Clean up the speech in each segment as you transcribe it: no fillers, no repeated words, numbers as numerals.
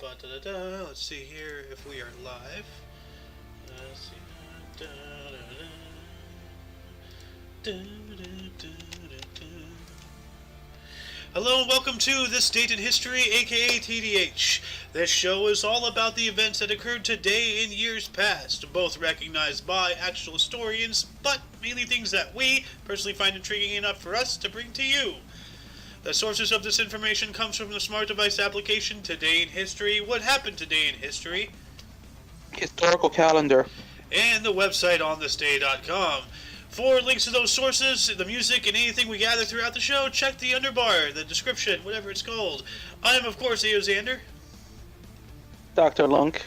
Let's see here if we are live. Let's see. Hello and welcome to This Date in History, aka TDH. This show is all about the events that occurred today in years past, both recognized by actual historians, but mainly things that we personally find intriguing enough for us to bring to you. The sources of this information comes from the smart device application Today in History, What Happened Today in History, Historical calendar, and the website onthisday.com. For links to those sources, the music, and anything we gather throughout the show, check the underbar, the description, whatever it's called. I am, of course, Xander. Dr. Lunk.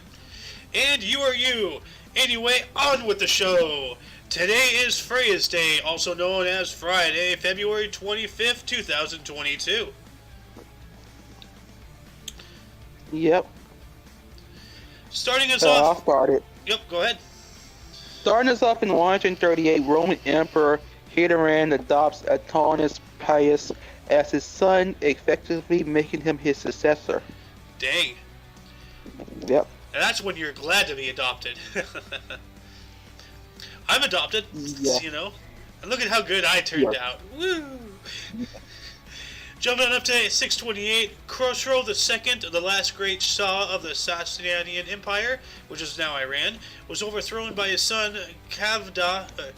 And you are you. Anyway, on with the show. Today is Freya's Day, also known as Friday, February 25th, 2022. Yep. Starting us I'll off... start it. Yep, go ahead. Starting us off in 138, Roman Emperor Hadrian adopts Antonius Pius as his son, effectively making him his successor. Dang. Yep. And that's when you're glad to be adopted. I'm adopted, Yeah. you know. And look at how good I turned out. Woo! Jumping on up to 628, Khosrow II, the last great Shah of the Sasanian Empire, which is now Iran, was overthrown by his son Kavada II.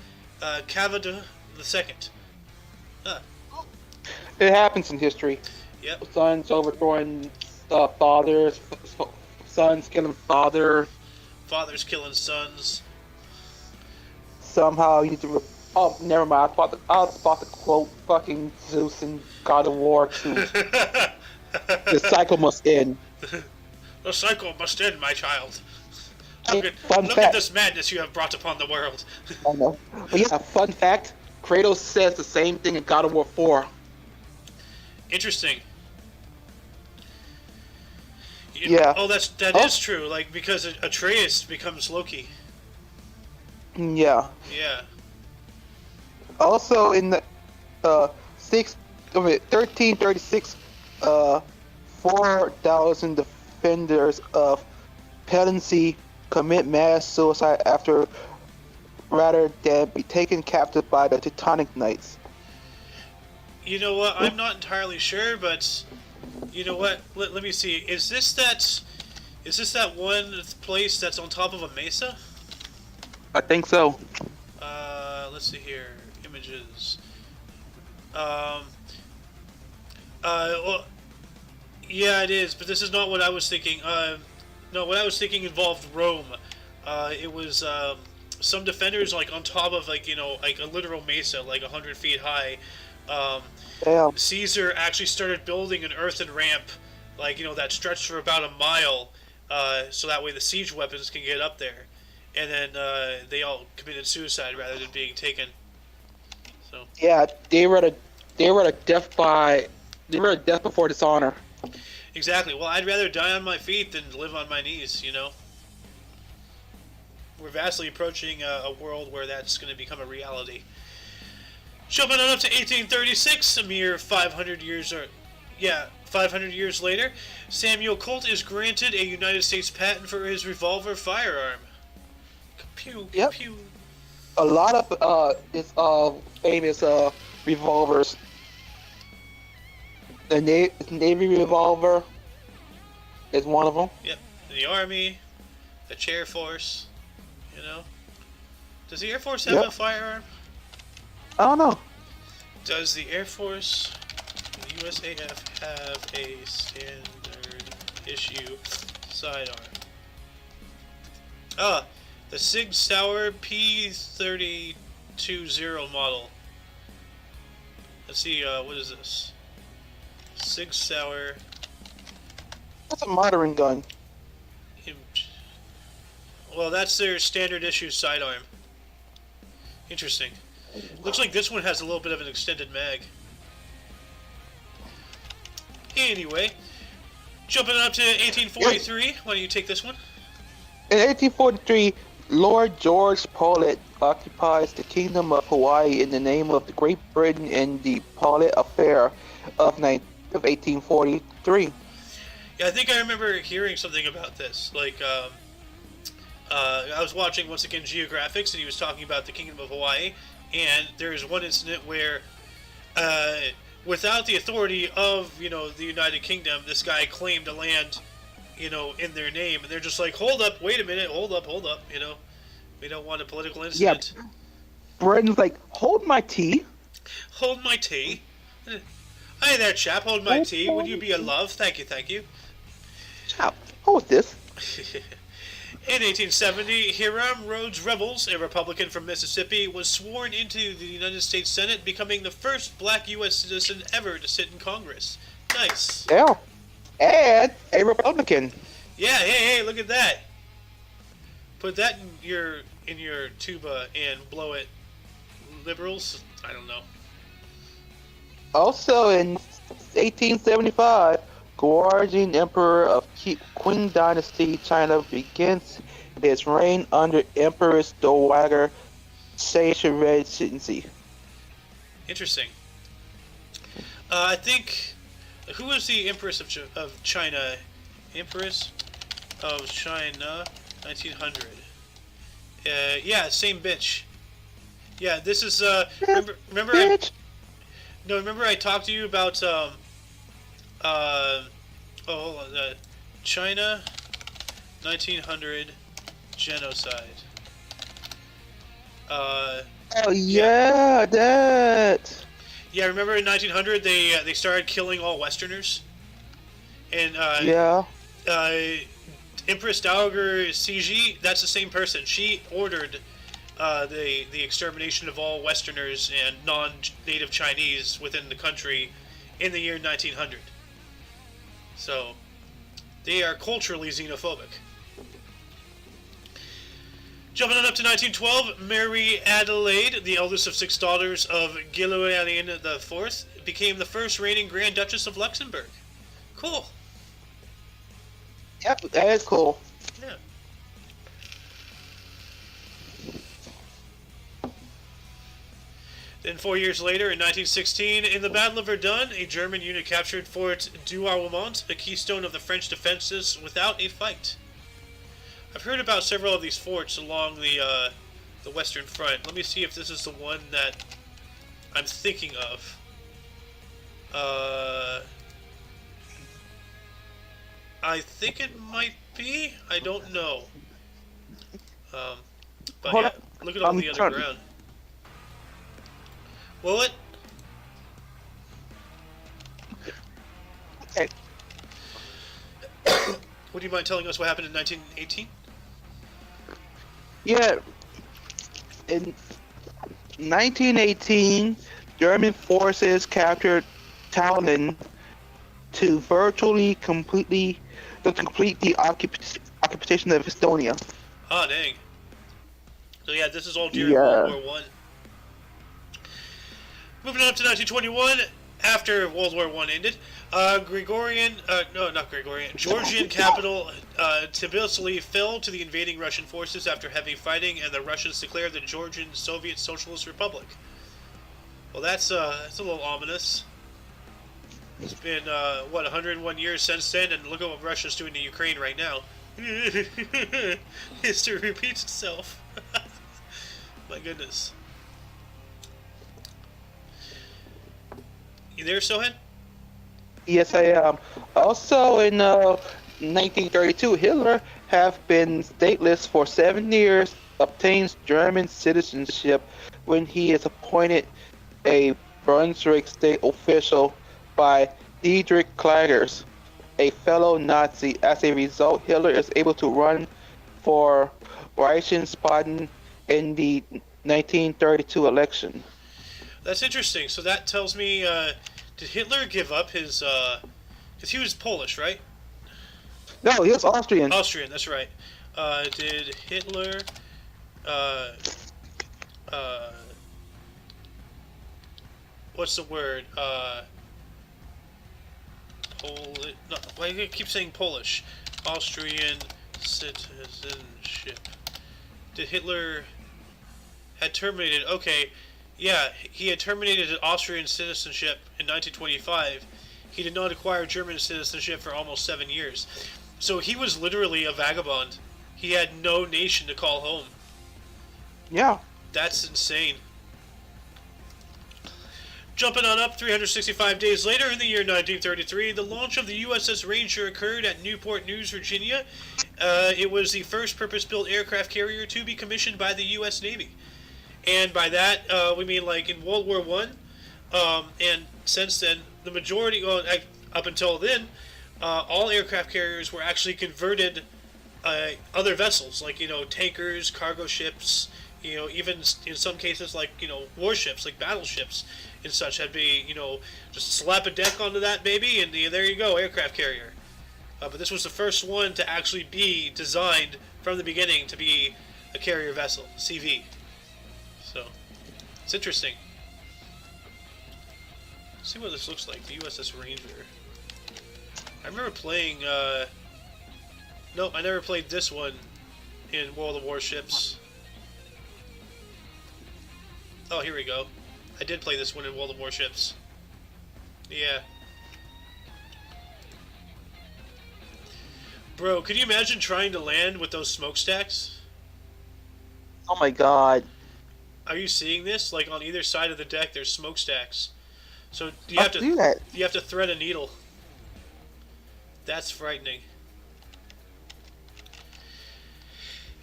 It happens in history. Yep. Sons overthrowing fathers, sons killing father. Fathers killing sons. Somehow you do. Oh, never mind. I was about to quote fucking Zeus and God of War 2. The cycle must end. The cycle must end, my child. Look Fun at fact. this madness you have brought upon the world. I know. But yeah, fun fact. Kratos says the same thing in God of War 4. Interesting. Yeah. Oh, that is true. Like, because Atreus becomes Loki. Yeah. Yeah. Also in the 1336, 4,000 defenders of Pelensi commit mass suicide rather than be taken captive by the Teutonic Knights. You know what? I'm not entirely sure, but you know what? Let me see. Is this that one place that's on top of a mesa? I think so. Let's see here. Images. Well, yeah, it is, but this is not what I was thinking. No, what I was thinking involved Rome. It was some defenders like on top of like a literal mesa, like 100 feet high. Damn. Caesar actually started building an earthen ramp, like that stretched for about a mile, so that way the siege weapons can get up there. And then they all committed suicide rather than being taken. So Yeah, they were a death before dishonor. exactly. Well, I'd rather die on my feet than live on my knees. We're vastly approaching a world where that's going to become a reality. Jumping on up to 1836, a mere 500 years later, Samuel Colt is granted a United States patent for his revolver firearm. Pew, Yep. pew. A lot of it's famous revolvers. The Navy revolver is one of them. Yep. The Army, the Chair Force, Does the Air Force have a firearm? I don't know. Does the Air Force, the USAF, have a standard issue sidearm? The Sig Sauer P320 model. Let's see, what is this? Sig Sauer. That's a modern gun. Well, that's their standard issue sidearm. Interesting. Looks like this one has a little bit of an extended mag. Anyway, jumping up to 1843. Why don't you take this one? In 1843, Lord George Paulet occupies the Kingdom of Hawaii in the name of Great Britain in the Paulet Affair of 1843. Yeah, I think I remember hearing something about this. Like, I was watching once again Geographics, and he was talking about the Kingdom of Hawaii, and there's one incident where, uh, without the authority of the United Kingdom, this guy claimed a land, in their name, and they're just like, hold up, wait a minute, hold up, we don't want a political Yeah, incident. Britain's like, hold my tea. Hold my tea. Hi there, chap. Hold my tea. Would you be a love? Thank you, thank you. Chap, hold this. In 1870, Hiram Rhodes Revels, a Republican from Mississippi, was sworn into the United States Senate, becoming the first black U.S. citizen ever to sit in Congress. Nice. Yeah, and a Republican. Yeah, hey, look at that. Put that in your tuba and blow it. Liberals? I don't know. Also in 1875, Guardian Emperor of Qing Dynasty China begins his reign under Empress Dowager Cixi Regency. Interesting. I think, who was the Empress of China? Empress of China, 1900. Yeah, same bitch. Yeah, this is remember I talked to you about hold on, China 1900 genocide. Oh yeah, that. Yeah, remember in 1900 they started killing all Westerners, and Yeah. Empress Dowager Cixi, that's the same person. She ordered the extermination of all Westerners and non-native Chinese within the country in the year 1900. So they are culturally xenophobic. Jumping on up to 1912, Mary Adelaide, the eldest of 6 daughters of Guillaume IV, became the first reigning Grand Duchess of Luxembourg. Cool. Yep, that is cool. Yeah. Then 4 years later, in 1916, in the Battle of Verdun, a German unit captured Fort Douaumont, a keystone of the French defenses, without a fight. I've heard about several of these forts along the Western Front. Let me see if this is the one that I'm thinking of. I think it might be. I don't know. But Hold yeah, up. look at all the trying- underground. What? Okay. Would you mind telling us what happened in 1918? Yeah. In 1918, German forces captured Tallinn to complete the occupation of Estonia. Ah, dang. So yeah, this is all during Yeah. World War One. Moving on up to 1921, after World War One ended, Georgian capital Tbilisi fell to the invading Russian forces after heavy fighting, and the Russians declared the Georgian Soviet Socialist Republic. Well, that's a little ominous. It's been 101 years since then, and look at what Russia's doing to Ukraine right now. History repeats itself. My goodness. You there, Sohan? Yes, I am. Also, in 1932, Hitler have been stateless for 7 years, obtains German citizenship when he is appointed a Brunswick state official by Dietrich Klagers, a fellow Nazi. As a result, Hitler is able to run for Reichsbaden in the 1932 election. That's interesting. So that tells me, did Hitler give up his, because he was Polish, right? No, he was Austrian. Austrian, that's right. Did Hitler, what's the word? No, why do I keep saying Polish? Austrian citizenship. Did Hitler had terminated? Okay, yeah, he had terminated his Austrian citizenship in 1925. He did not acquire German citizenship for almost 7 years. So he was literally a vagabond. He had no nation to call home. Yeah. That's insane. Jumping on up 365 days later, in the year 1933, the launch of the USS Ranger occurred at Newport News, Virginia. It was the first purpose-built aircraft carrier to be commissioned by the U.S. Navy. And by that, we mean like in World War I. And since then, the majority, up until then, all aircraft carriers were actually converted other vessels, like, tankers, cargo ships, even in some cases like, warships, like battleships and such, had be, just slap a deck onto that baby and there you go, aircraft carrier. But this was the first one to actually be designed from the beginning to be a carrier vessel, CV. So, it's interesting. Let's see what this looks like, the USS Ranger. I remember playing, nope, I never played this one in World of Warships. Oh, here we go. I did play this one in World of Warships. Yeah. Bro, could you imagine trying to land with those smokestacks? Oh my god. Are you seeing this? Like on either side of the deck, there's smokestacks. So you have to thread a needle. That's frightening.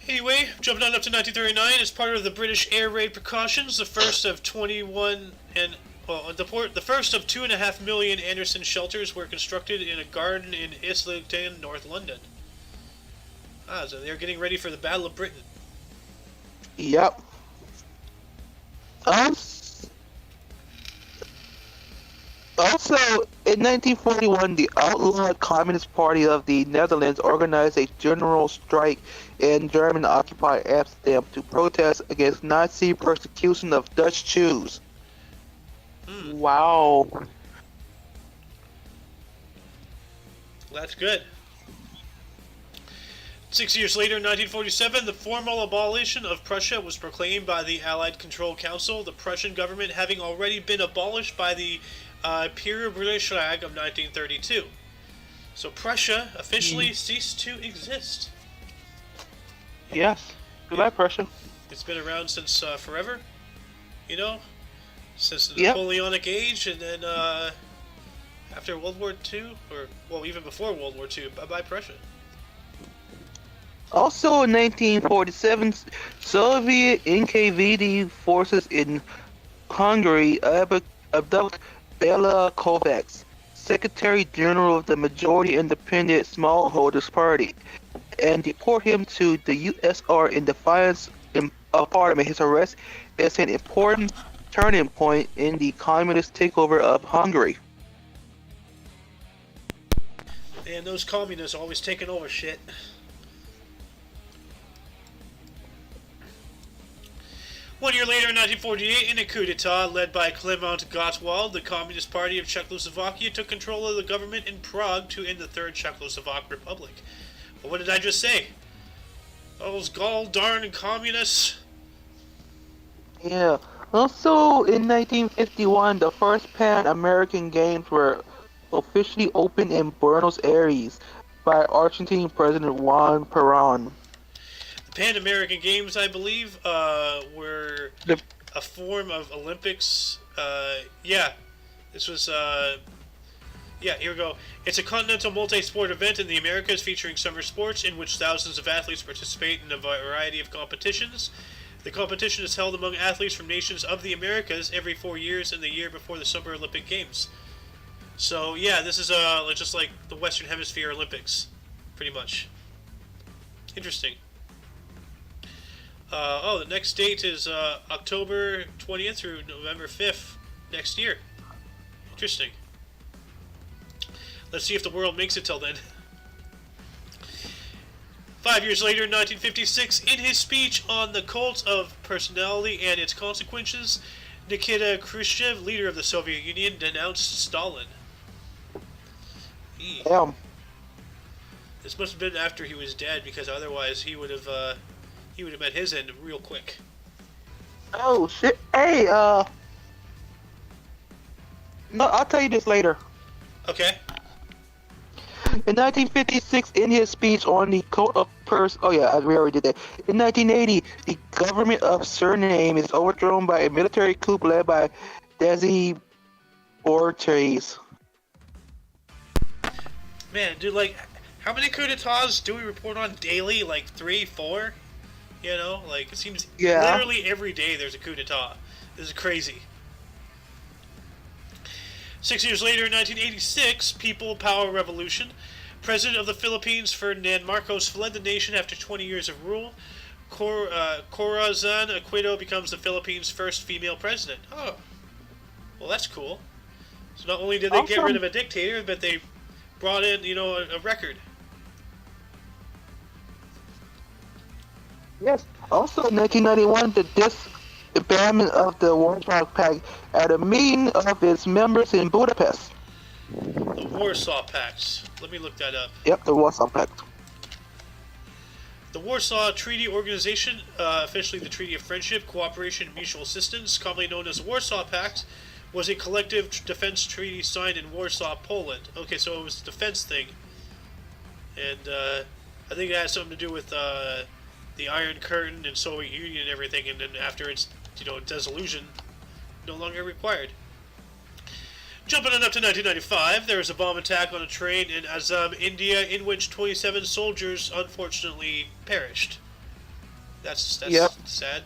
Anyway, jumping on up to 1939, as part of the British air raid precautions, the first of 21 and the first of 2.5 million Anderson shelters were constructed in a garden in Islington, North London. So they're getting ready for the Battle of Britain. Yep. Also, in 1941, the outlawed Communist Party of the Netherlands organized a general strike in German-occupied Amsterdam to protest against Nazi persecution of Dutch Jews. Wow. That's good. 6 years later, in 1947, the formal abolition of Prussia was proclaimed by the Allied Control Council, the Prussian government having already been abolished by the Führerschlag of 1932. So Prussia officially ceased to exist. Yes. Goodbye, Prussia. It's been around since forever, since the Napoleonic Age, and then after World War II, or, well, even before World War II, bye-bye Prussia. Also in 1947, Soviet NKVD forces in Hungary abduct Bela Kovacs, Secretary General of the Majority Independent Smallholders Party, and deport him to the USSR in defiance of his arrest is an important turning point in the communist takeover of Hungary. And those communists always taking over shit. One year later, in 1948, in a coup d'etat led by Klement Gottwald, the Communist Party of Czechoslovakia took control of the government in Prague to end the Third Czechoslovak Republic. But what did I just say? Those gall-darn communists. Yeah. Also, in 1951, the first Pan-American Games were officially opened in Buenos Aires by Argentine President Juan Perón. Pan American Games, I believe, were a form of Olympics. This was, here we go. It's a continental multi-sport event in the Americas featuring summer sports in which thousands of athletes participate in a variety of competitions. The competition is held among athletes from nations of the Americas every 4 years and the year before the Summer Olympic Games. So, yeah, this is just like the Western Hemisphere Olympics, pretty much. Interesting. The next date is October 20th through November 5th next year. Interesting. Let's see if the world makes it till then. 5 years later, in 1956, in his speech on the cult of personality and its consequences, Nikita Khrushchev, leader of the Soviet Union, denounced Stalin. Damn. This must have been after he was dead, because otherwise he would have met his end real quick. Oh shit! Hey, no, I'll tell you this later. Okay. In 1956, in his speech on the Code of we already did that. In 1980, the government of Suriname is overthrown by a military coup led by Desi Bouterse. Man, dude, like, how many coup d'etats do we report on daily? Like 3, 4? You know, like, it seems literally every day there's a coup d'etat. This is crazy. 6 years later, in 1986, People Power Revolution. President of the Philippines, Ferdinand Marcos, fled the nation after 20 years of rule. Corazon Aquino becomes the Philippines' first female president. Oh, well, that's cool. So not only did they get rid of a dictator, but they brought in, you know, a record. Yes. Also, in 1991, the disbandment of the Warsaw Pact at a meeting of its members in Budapest. The Warsaw Pact. Let me look that up. Yep, the Warsaw Pact. The Warsaw Treaty Organization, officially the Treaty of Friendship, Cooperation, and Mutual Assistance, commonly known as the Warsaw Pact, was a collective defense treaty signed in Warsaw, Poland. Okay, so it was a defense thing. And I think it has something to do with the Iron Curtain and Soviet Union and everything, and then after its, you know, dissolution, no longer required. Jumping on up to 1995, there was a bomb attack on a train in Assam, India, in which 27 soldiers unfortunately perished. That's sad.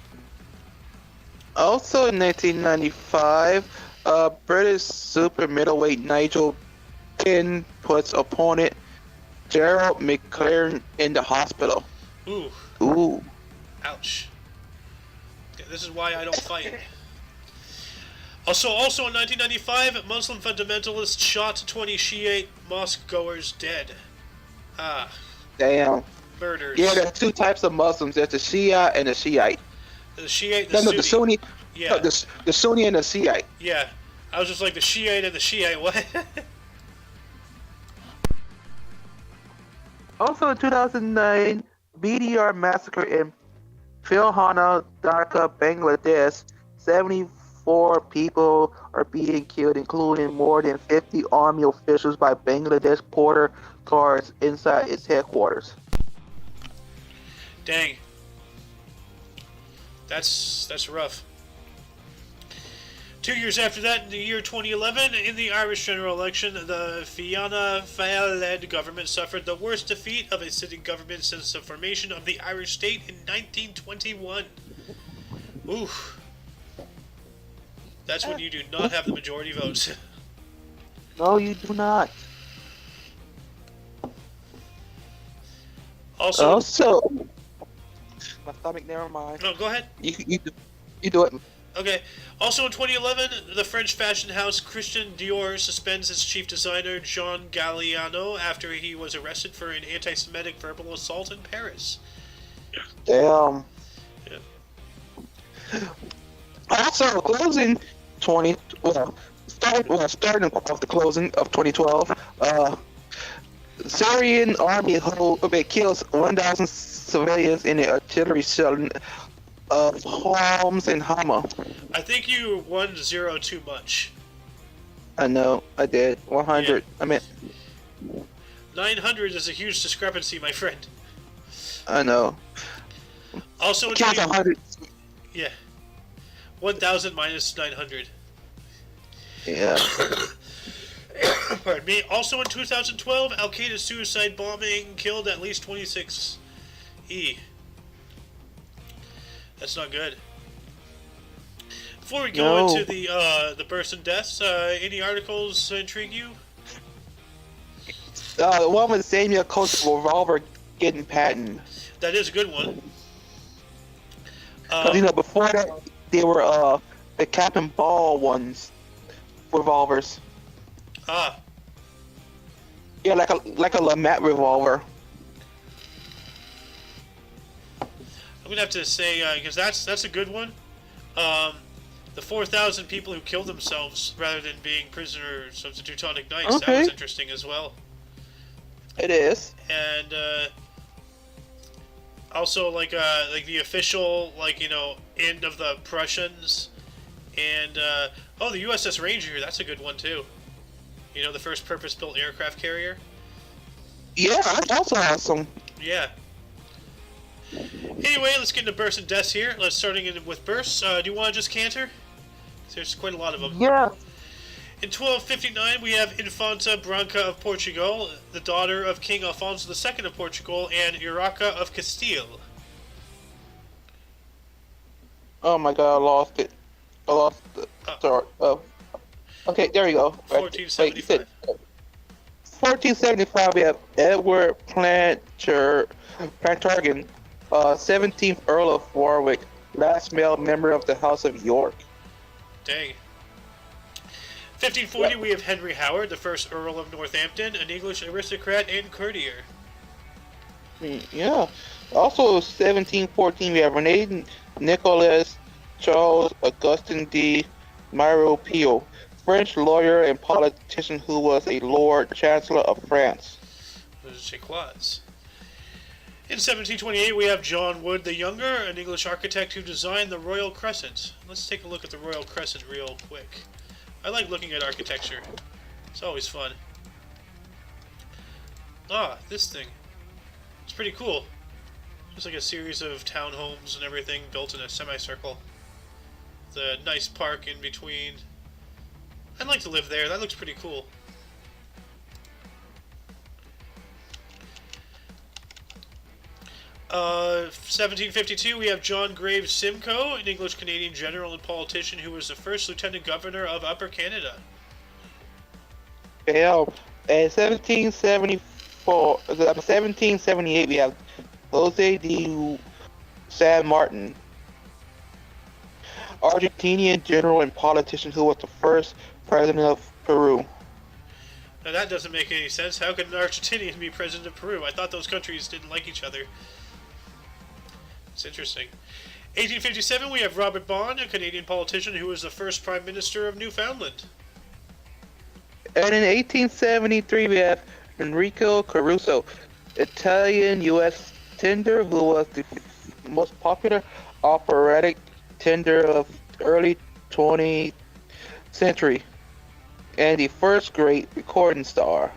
Also in 1995, British super middleweight Nigel Penn puts opponent Gerald McLaren in the hospital. Ooh. Ouch. Okay, this is why I don't fight. Also in 1995, Muslim fundamentalists shot 20 Shiite mosque goers dead. Damn. Murders. Yeah, there's two types of Muslims. There's the Shia and the Shiite. The Shiite, the Sunni. Yeah. No, the Sunni and the Shiite. Yeah. I was just like the Shiite and the Shiite. What? Also in 2009, BDR massacre in Philhana, Dhaka, Bangladesh. 74 people are being killed, including more than 50 army officials by Bangladesh border guards inside its headquarters. Dang. That's rough. 2 years after that, in the year 2011, in the Irish general election, the Fianna Fáil-led government suffered the worst defeat of a sitting government since the formation of the Irish state in 1921. Oof. That's when you do not have the majority votes. No, you do not. Also, my stomach. Never mind. No, go ahead. You do it. Okay. Also in 2011, the French fashion house Christian Dior suspends its chief designer Jean Galliano after he was arrested for an anti-Semitic verbal assault in Paris. Damn. Yeah. Also, closing starting off the closing of 2012, Syrian army kills 1,000 civilians in the artillery shell of Homs and Hama. I think you 1-0 too much. I know, I did. 100. Yeah. I mean, 900 is a huge discrepancy, my friend. I know. Also, in 100. Yeah. 1,000 minus 900. Yeah. Pardon me. Also in 2012, Al Qaeda suicide bombing killed at least 26 E. That's not good. Before we go into the births and deaths, any articles intrigue you? The one with Samuel Coates revolver getting patented. That is a good one. Because before that, they were the Captain Ball ones, revolvers. Ah. Yeah, like a Lamat revolver. I'm gonna have to say because that's a good one. The 4,000 people who killed themselves rather than being prisoners of the Teutonic Knights. Okay. That was interesting as well. It is. And also like the official end of the Prussians, and the USS Ranger. That's a good one too. You know, the first purpose-built aircraft carrier? Yeah, I also have some. Yeah. Anyway, let's get into births and deaths here. Let's starting in with births. Do you want to just canter? There's quite a lot of them. Yeah. In 1259, we have Infanta Branca of Portugal, the daughter of King Alfonso II of Portugal, and Urraca of Castile. Oh my god, I lost it. I lost the start. Okay, there you go. 1475. 1475, we have Edward Plantagenet, 17th Earl of Warwick, last male member of the House of York. Dang. 1540, we have Henry Howard, the first Earl of Northampton, an English aristocrat and courtier. Yeah. Also, 1714, we have Rene Nicolas Charles Augustin de Mirepoix, French lawyer and politician who was a Lord Chancellor of France. In 1728, we have John Wood the Younger, an English architect who designed the Royal Crescent. Let's take a look at the Royal Crescent real quick. I like looking at architecture. It's always fun. Ah, this thing. It's pretty cool. Just like a series of townhomes and everything built in a semicircle. The nice park in between. I'd like to live there. That looks pretty cool. Uh, 1752, we have John Graves Simcoe, an English-Canadian general and politician who was the first lieutenant governor of Upper Canada. Yeah, in 1778, we have Jose de San Martin, Argentinian general and politician who was the first president of Peru. Now that doesn't make any sense. How could an Argentinian be president of Peru? I thought those countries didn't like each other. It's interesting. 1857, we have Robert Bond, a Canadian politician who was the first Prime Minister of Newfoundland. And in 1873, we have Enrico Caruso, Italian-U.S. tenor who was the most popular operatic tenor of early 20th century, and the first great recording star.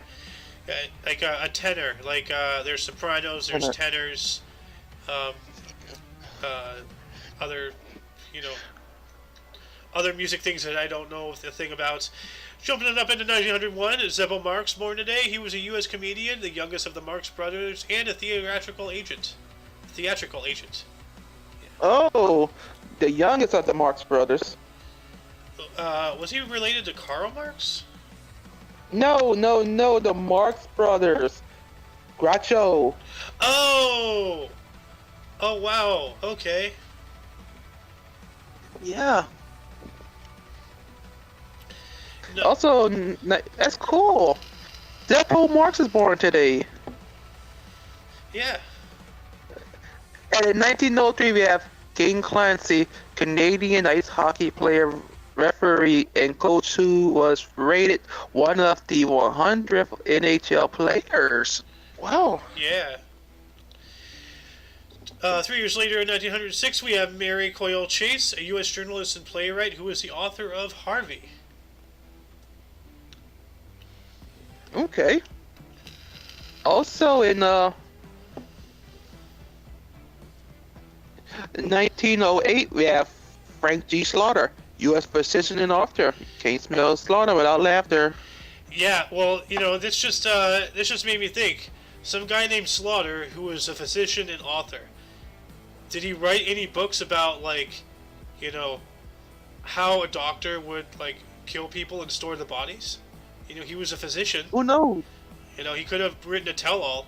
Like a tenor, like there's sopranos, there's tenors, other, other music things that I don't know the thing about. Jumping it up into 1901, Zebel Marx, born today. He was a U.S. comedian, the youngest of the Marx brothers, and a theatrical agent. Yeah. Oh, the youngest of the Marx brothers. Was he related to Karl Marx? No, the Marx brothers. Groucho. Oh, wow, okay. Yeah. No. Also, that's cool. Zeppo Marx is born today. Yeah. And in 1903, we have King Clancy, Canadian ice hockey player, referee, and coach who was rated one of the 100th NHL players. Wow. Yeah. 3 years later, in 1906, we have Mary Coyle Chase, a U.S. journalist and playwright who is the author of Harvey. Okay. Also in 1908, we have Frank G. Slaughter, U.S. physician and author. Can't smell slaughter without laughter. Yeah, well, this just made me think. Some guy named Slaughter, who was a physician and author. Did he write any books about, how a doctor would, kill people and store the bodies? He was a physician. Who knows? He could have written a tell-all.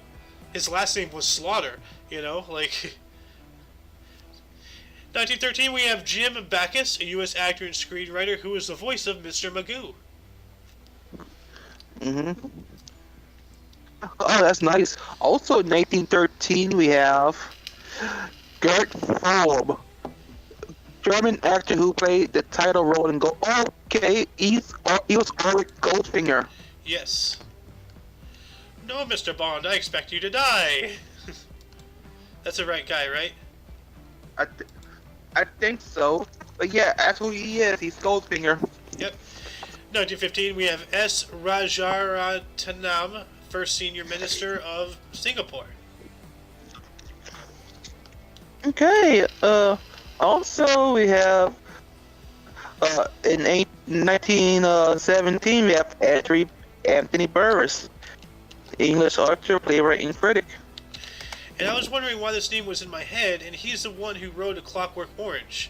His last name was Slaughter, 1913, we have Jim Backus, a U.S. actor and screenwriter who is the voice of Mr. Magoo. Mm-hmm. Oh, that's nice. Also, in 1913, we have Gert Fromm, German actor who played the title role in Go. Okay, he was Ulrich Goldfinger. Yes. No, Mr. Bond, I expect you to die. That's the right guy, right? I think so. But yeah, that's who he is. He's Goldfinger. Yep. 1915, we have S. Rajaratnam, first senior minister of Singapore. Okay. Also we have in 1917 we have Anthony Burris, English author, playwright, and critic. And I was wondering why this name was in my head, and he's the one who wrote A Clockwork Orange.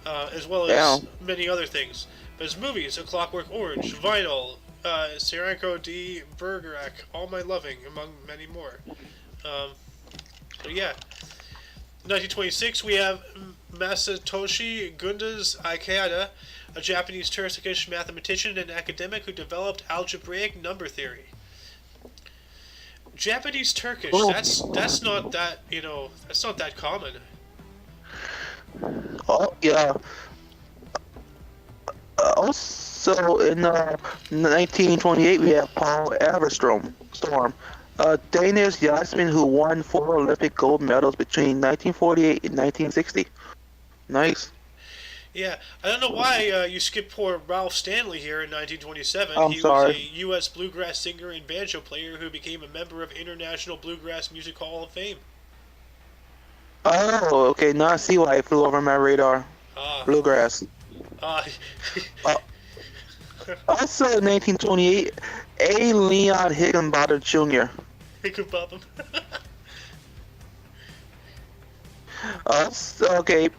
As well as many other things. But his movies, A Clockwork Orange, Vinyl, Serenco de Bergerac, All My Loving, among many more. So yeah. 1926, we have Masatoshi Gundas Ikeda, a Japanese Turkish mathematician and academic who developed algebraic number theory. Japanese Turkish, that's not that, that's not that common. Oh yeah. Also in 1928 we have Paul Everstorm, a Danish yachtsman who won 4 Olympic gold medals between 1948 and 1960. Nice. Yeah, I don't know why you skipped poor Ralph Stanley here in 1927. He sorry. was a U.S. bluegrass singer and banjo player who became a member of International Bluegrass Music Hall of Fame. Oh, okay. Now I see why it flew over my radar. Bluegrass. Also in 1928, A. Leon Higginbottom Jr. Higginbottom. Okay.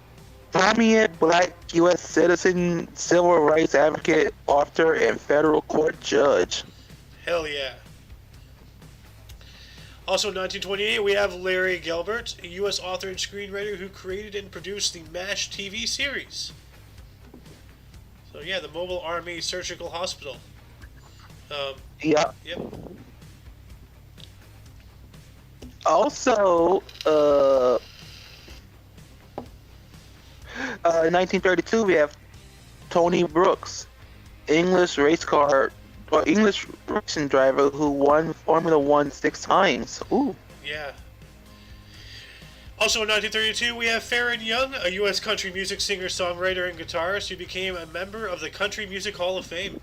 Prominent black U.S. citizen, civil rights advocate, author, and federal court judge. Hell yeah. Also in 1928, we have Larry Gilbert, a U.S. author and screenwriter who created and produced the MASH TV series. So yeah, the Mobile Army Surgical Hospital. Yeah. Yep. Also, in 1932, we have Tony Brooks, English racing driver who won Formula One 6 times. Ooh. Yeah. Also in 1932, we have Farron Young, a U.S. country music singer, songwriter, and guitarist who became a member of the Country Music Hall of Fame.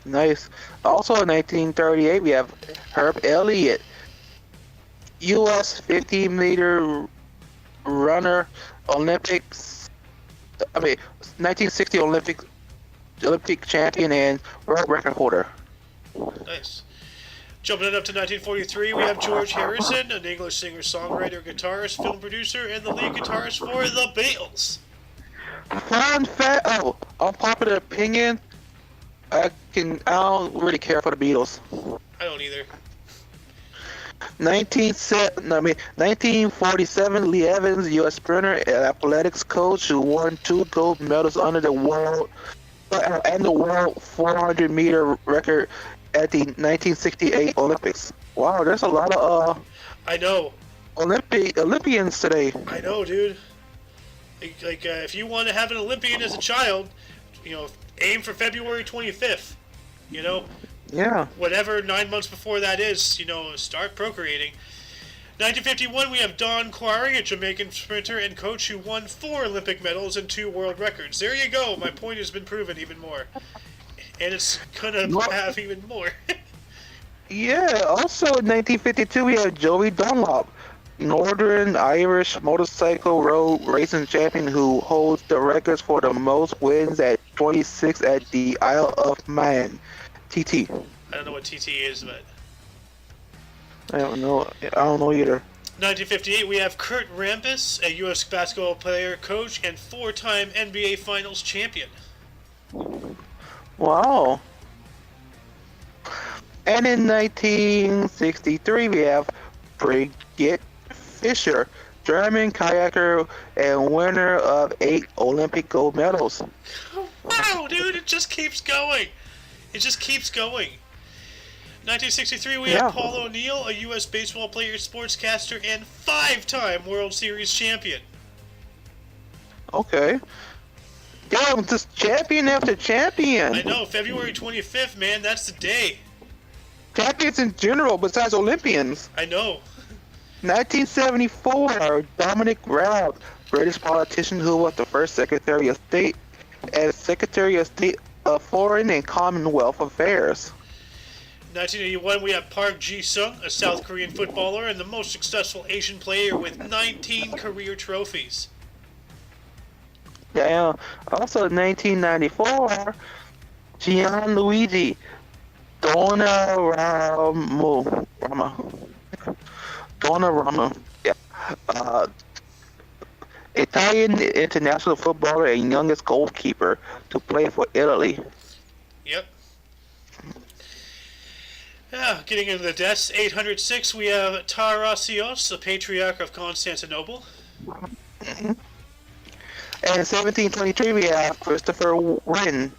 Nice. Also in 1938, we have Herb Elliott, U.S. 50-meter runner, 1960 Olympic champion and world record holder. Nice. Jumping it up to 1943, we have George Harrison, an English singer, songwriter, guitarist, film producer, and the lead guitarist for the Beatles. Fun fact. Oh, unpopular opinion. I don't really care for the Beatles. I don't either. 1947, Lee Evans, U.S. sprinter and athletics coach who won 2 gold medals under the world 400-meter record at the 1968 Olympics. Wow, there's a lot of I know. Olympians today. I know, dude. Like if you want to have an Olympian as a child, aim for February 25th. Yeah. Whatever 9 months before that is, start procreating. 1951, we have Don Quarry, a Jamaican sprinter and coach who won 4 Olympic medals and 2 world records. There you go. My point has been proven even more. And it's gonna have even more. Yeah. Also in 1952, we have Joey Dunlop, Northern Irish motorcycle road racing champion who holds the records for the most wins at 26 at the Isle of Man. TT. I don't know what TT is, but I don't know either. 1958, we have Kurt Rampus, a U.S. basketball player, coach, and 4-time NBA Finals champion. Wow. And in 1963, we have Brigitte Fischer, German kayaker and winner of 8 Olympic gold medals. Wow, dude, it just keeps going. It just keeps going. 1963, we have Paul O'Neill, a U.S. baseball player, sportscaster, and 5-time World Series champion. Okay. Damn, just champion after champion. I know, February 25th, man, that's the day. Champions in general, besides Olympians. I know. 1974, Dominic Raab, British politician who was the first Secretary of State. as Secretary of State of Foreign and Commonwealth Affairs. 1981, we have Park Ji-sung, a South Korean footballer and the most successful Asian player with 19 career trophies. Yeah. Also, 1994, Gianluigi Donnarumma, yeah, Italian international footballer and youngest goalkeeper to play for Italy. Yep. Getting into the deaths, 806, we have Tarasios, the Patriarch of Constantinople. And 1723, we have Christopher Wren,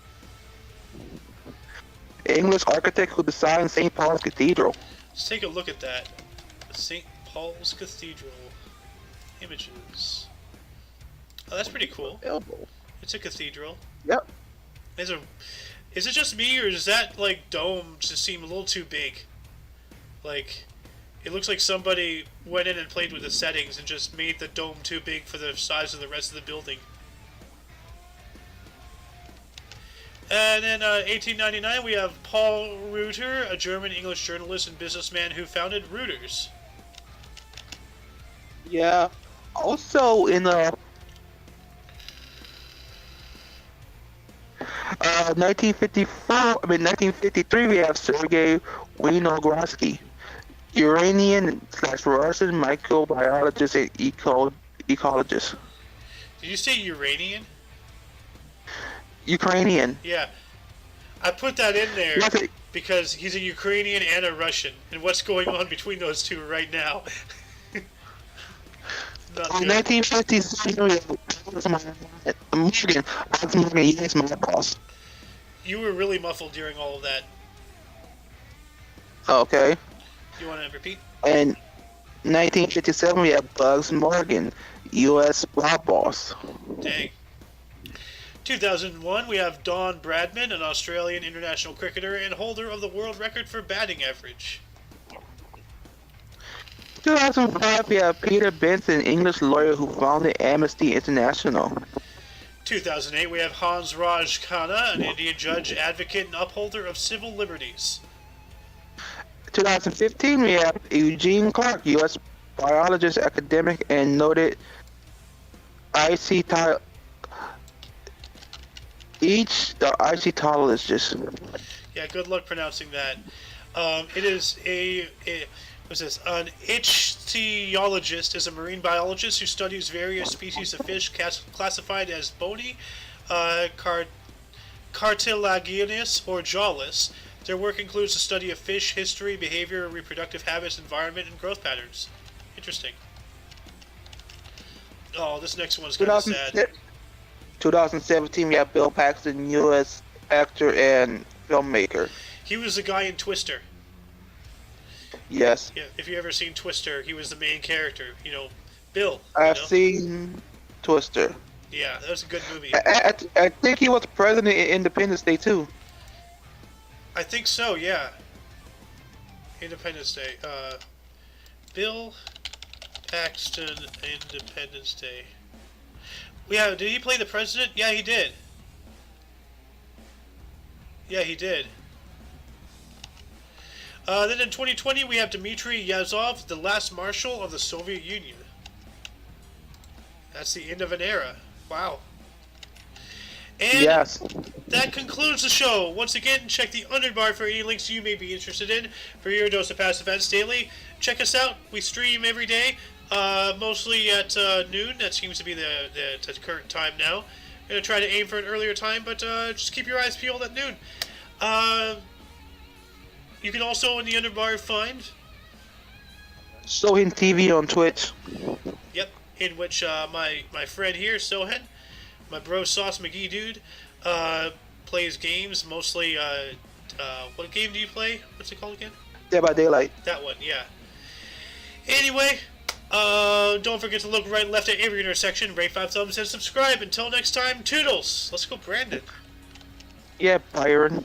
English architect who designed St. Paul's Cathedral. Let's take a look at that. St. Paul's Cathedral. Images. Oh, that's pretty cool. It's a cathedral. Yep. Is it just me, or does that, like, dome just seem a little too big? Like, it looks like somebody went in and played with the settings and just made the dome too big for the size of the rest of the building. And then 1899, we have Paul Reuter, a German-English journalist and businessman who founded Reuters. Yeah. Also in 1953, we have Sergei Winogradsky, Uranian/Russian microbiologist and ecologist. Did you say Uranian? Ukrainian. Yeah. I put that in there because he's a Ukrainian and a Russian. And what's going on between those two right now? In 1957, we have Morgan, yes, my boss. You were really muffled during all of that. Okay. You want to repeat? In 1957, we have Bugs Morgan, U.S. Bob boss. Dang. 2001, we have Don Bradman, an Australian international cricketer and holder of the world record for batting average. 2005, we have Peter Benson, English lawyer who founded Amnesty International. 2008, we have Hans Raj Khanna, an Indian judge, advocate, and upholder of civil liberties. 2015, we have Eugene Clark, U.S. biologist, academic, and noted ICTologist. Yeah, good luck pronouncing that. It is what's this? An ichthyologist is a marine biologist who studies various species of fish classified as bony, cartilaginous, or jawless. Their work includes the study of fish history, behavior, reproductive habits, environment, and growth patterns. Interesting. Oh, this next one's kind of sad. 2017, we have Bill Paxton, U.S. actor and filmmaker. He was the guy in Twister. Yes. Yeah, if you ever seen Twister, he was the main character. You know, Bill. I've seen Twister. Yeah, that was a good movie. I think he was president in Independence Day too. I think so. Yeah. Independence Day. Bill Paxton, Independence Day. Yeah, did he play the president? Yeah, he did. Yeah, he did. Then in 2020, we have Dmitry Yazov, the last marshal of the Soviet Union. That's the end of an era. Wow. And yes. That concludes the show. Once again, check the underbar for any links you may be interested in for your dose of past events daily. Check us out. We stream every day, mostly at noon. That seems to be the current time now. I'm going to try to aim for an earlier time, but just keep your eyes peeled at noon. You can also in the underbar find Sohin TV on Twitch. Yep, in which my friend here, Sohen, my bro Sauce McGee dude, plays games, mostly, what game do you play? What's it called again? Dead by Daylight. That one, yeah. Anyway, don't forget to look right and left at every intersection, rate 5 thumbs, and subscribe. Until next time, toodles! Let's go, Brandon. Yeah, Byron.